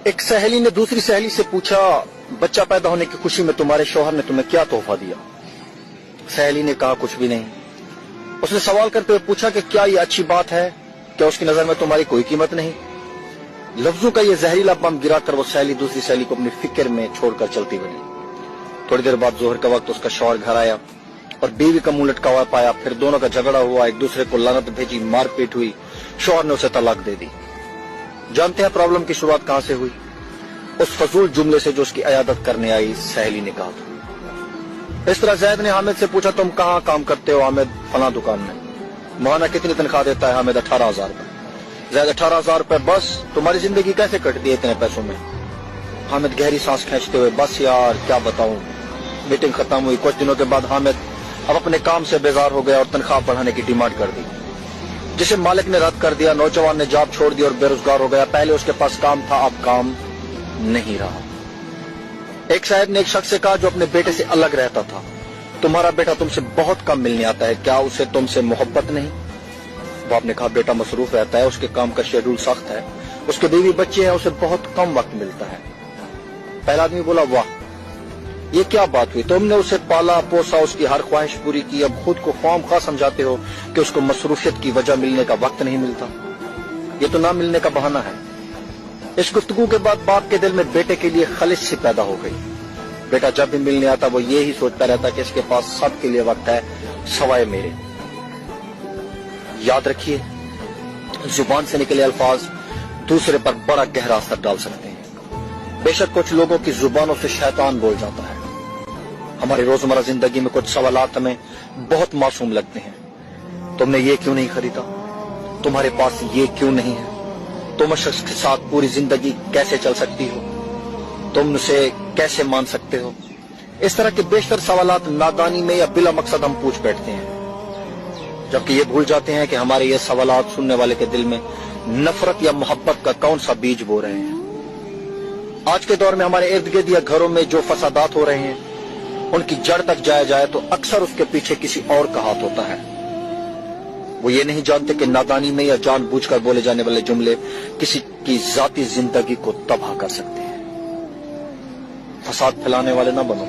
एक सहेली ने दूसरी सहेली से पूछा, बच्चा पैदा होने की खुशी में तुम्हारे शौहर ने तुम्हें क्या तोहफा दिया? सहेली ने कहा, कुछ भी नहीं। उसने सवाल करते हुए पूछा कि क्या ये अच्छी बात है? क्या उसकी नजर में तुम्हारी कोई कीमत नहीं? लफ्जों का ये जहरीला बम गिराकर वो सहेली दूसरी सहेली को अपनी फिक्र में छोड़कर चलती बनी। थोड़ी देर बाद जोहर का वक्त उसका शौहर घर आया और बीवी का मुंह लटका हुआ पाया। फिर दोनों का झगड़ा हुआ, एक दूसरे को लानत भेजी, मारपीट हुई। शौहर ने उसे तलाक दे दी। जानते हैं प्रॉब्लम की शुरुआत कहां से हुई? उस फजूल जुमले से जो उसकी इयादत करने आई सहेली ने कहा था। इस तरह जैद ने हामिद से पूछा, तुम कहाँ काम करते हो? हामिद, फला दुकान में। महीना कितनी तनख्वाह देता है? हामिद, 18,000 रुपए। जैद, 18,000 रुपए बस? तुम्हारी जिंदगी कैसे कटती है इतने पैसों में? हामिद गहरी सांस खींचते हुए, बस यार क्या बताऊं। मीटिंग खत्म हुई। कुछ दिनों के बाद हामिद अब अपने काम से बेजार हो गया और तनख्वाह बढ़ाने की डिमांड कर दी, जिसे मालिक ने रद्द कर दिया। नौजवान ने जॉब छोड़ दी और बेरोजगार हो गया। पहले उसके पास काम था, अब काम नहीं रहा। एक साहब ने एक शख्स से कहा जो अपने बेटे से अलग रहता था, तुम्हारा बेटा तुमसे बहुत कम मिलने आता है, क्या उसे तुमसे मोहब्बत नहीं? बाप ने कहा, बेटा मसरूफ रहता है, उसके काम का शेड्यूल सख्त है, उसके बीवी बच्चे हैं, उसे बहुत कम वक्त मिलता है। पहला आदमी बोला, वाह ये क्या बात हुई, तुमने उसे पाला पोसा, उसकी हर ख्वाहिश पूरी की, अब खुद को ख्वाम खा समझाते हो कि उसको मसरूफियत की वजह मिलने का वक्त नहीं मिलता। ये तो ना मिलने का बहाना है। इस गुफ्तगू के बाद बाप के दिल में बेटे के लिए खलिश सी पैदा हो गई। बेटा जब भी मिलने आता वो ये ही सोचता रहता कि इसके पास सबके लिए वक्त है सवाए मेरे। याद रखिए, जुबान से निकले अल्फाज दूसरे पर बड़ा गहरा असर डाल सकते हैं। बेशक कुछ लोगों की जुबानों से शैतान बोल जाता है। हमारी रोजमर्रा जिंदगी में कुछ सवालात हमें बहुत मासूम लगते हैं। तुमने ये क्यों नहीं खरीदा? तुम्हारे पास ये क्यों नहीं है? तुम उस शख्स के साथ पूरी जिंदगी कैसे चल सकती हो? तुम उसे कैसे मान सकते हो? इस तरह के बेशतर सवालात नादानी में या बिला मकसद हम पूछ बैठते हैं, जबकि ये भूल जाते हैं कि हमारे ये सवालात सुनने वाले के दिल में नफरत या मोहब्बत का कौन सा बीज बो रहे हैं। आज के दौर में हमारे इर्द गिर्द या घरों में जो फसादात हो रहे हैं, उनकी जड़ तक जाया जाए तो अक्सर उसके पीछे किसी और का हाथ होता है। वो ये नहीं जानते कि नादानी में या जानबूझकर बोले जाने वाले जुमले किसी की जाती जिंदगी को तबाह कर सकते हैं। फसाद फैलाने वाले ना बनो।